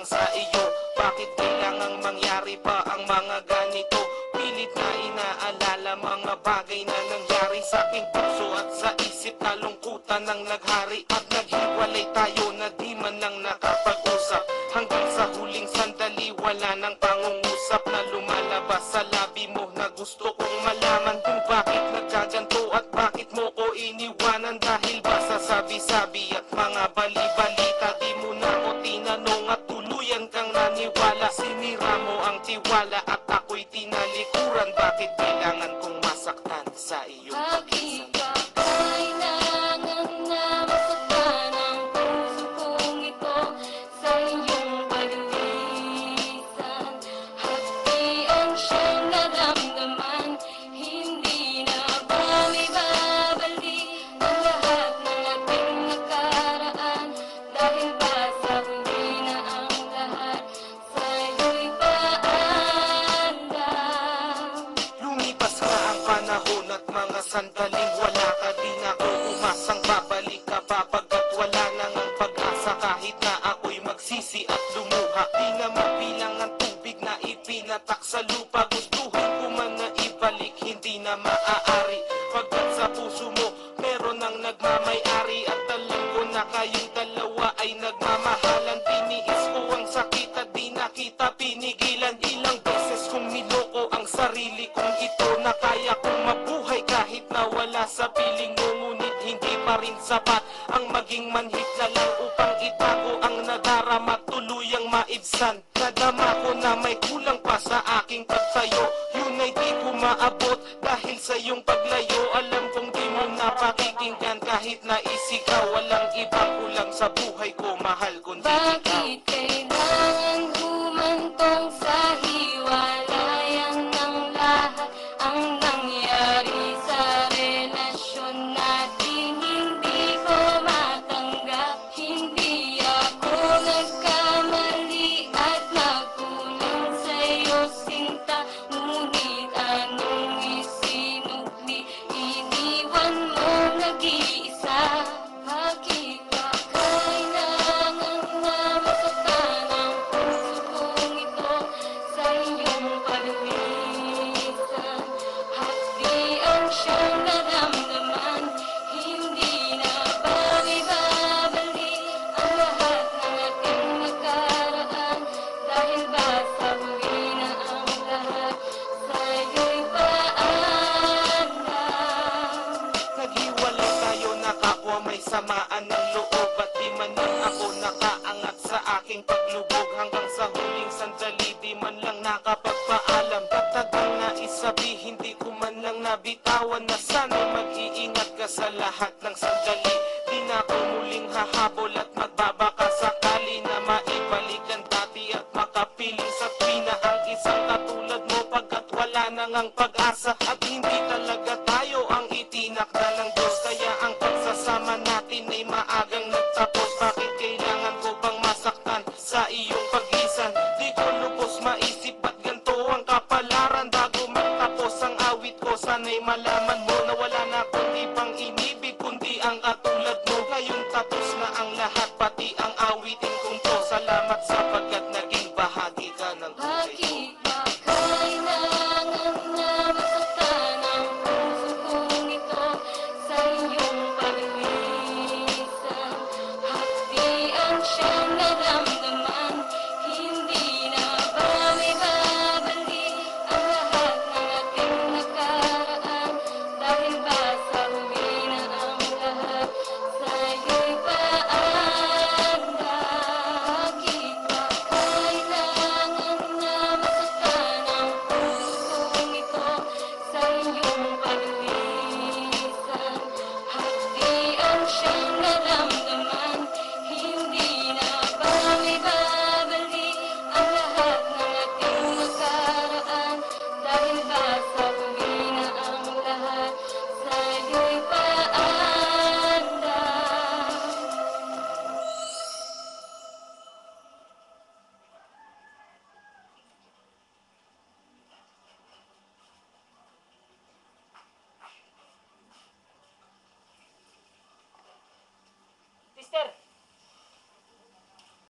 sa iyo. Bakit kailangang mangyari pa ang mga ganito? Pilit na inaalala mga bagay na nangyari sa aking puso at sa isip. Kalungkutan ng naghari at naghiwalay tayo na di man lang nakapag-usap. Hanggang sa huling sandali wala nang pangungusap na lumalabas sa labi mo na gusto kong malaman kung bakit nagkaganto at bakit mo ko iniwanan. Dahil ba sa sabi-sabi at mga bali-balita di mo na ko tinanong at tuluyan kang naniwala. Sinira mo ang tiwala at ako'y tinalikuran. Bakit kailangan kong masaktan sa iyong pag-isa? Kailangan na masaktan ang puso kong ito sa iyong pag-iwisan. Hatian siyang naramdaman, hindi na ba may babalik ang lahat ng ating nakaraan? Dahil ba sa huli na ang lahat sa'yo'y paandam? Lumipas na ang panahon at mga sandaling wala ka, di na ako umasang babalik ka pa pagkat wala nang ang pag-asa. Kahit na ako'y magsisi at lumuha, di na mabilang ang tubig na ipinatak sa lupa. Gustuhin ko man na ibalik, hindi na maaari pagkat sa puso mo meron ang nagmamay-ari. At alam ko na kayong dalawa ay nagmamahalan. Tiniis ko ang sakit at di na kita pinigilan. Ilang beses kong niloko ang sarili kong ito na kaya kong mabuhay kahit na wala sa piling mo. Ngunit hindi pa rin sapat ang maging manhid na lang upang itago ang nadarama, tuluyang maibsan. Nadama ko na may kulang pa sa aking pagtayo, yun ay di ko maabot dahil sa iyong paglayo. Alam kong di mo napakikinggan kahit na isigaw. Walang ibang kulang sa buhay ko, mahal kundi ikaw. Bakit kailangan humantong sa hiwalayan ng lahat ang nangyari sa relasyon natin? Hindi ko matanggap, hindi ako nagkamali at nagkulang sa'yo sinta. Ngunit anong isinukli, iniwan mo nag-iisa. Bakit ba kailangan na masaktan ang puso kong ito sa iyong pag-iwisan? Hatian siyang naramdaman, hindi na ba may babalik ang lahat ng ating nakaraan? Dahil ba sa huli na ang lahat sa'yo'y paandam? Naghiwalay tayo na kapwa may samaan ng loob at di man lang ako nakaangat sa aking paglubog. Hanggang sa huling sandali di man lang nakapagpaalam. Tatagang naisabi hindi ko man lang nabitawan na sana mag-iingat ka sa lahat ng sandali. Di na ako muling hahabol at magbabaka sakali na maibalik ang dati at makapiling sa tuwina ang isang katulad mo pagkat wala nang ang